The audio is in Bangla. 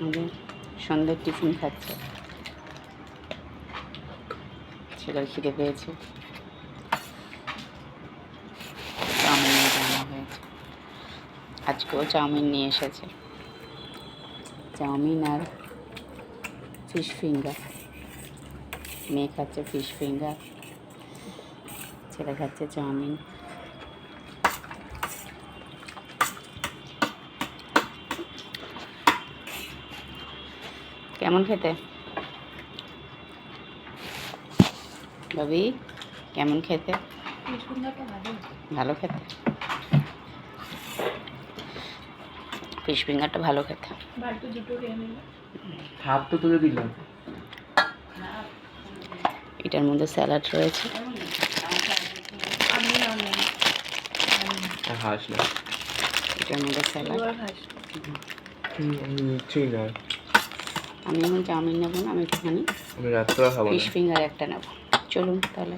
আমাদের সন্ধ্যের টিফিন খাচ্ছে, ছেলের খিদে পেয়েছে, চাউমিন নিয়ে জানা হয়েছে। আজকেও চাউমিন নিয়ে এসেছে, চাউমিন আর ফিশ ফিঙ্গার। মেয়ে খাচ্ছে ফিশ ফিঙ্গার, ছেলে খাচ্ছে চাউমিন। কেমন খেতে ভাবি? কেমন খেতে? ভালো খেতে, ফিশ ফিঙ্গারটা ভালো খেতে। হাফ তো তুলে দিলাম। এটার মধ্যে স্যালাড রয়েছে। হাস না, এটার মধ্যে স্যালাড। ঠিক না, আমি এখন চাউমিন নেবো না, আমি একটুখানি আমি রাত্রে খাবো ফিশ না। ফিঙ্গার একটা নেবো। চলুন তাহলে।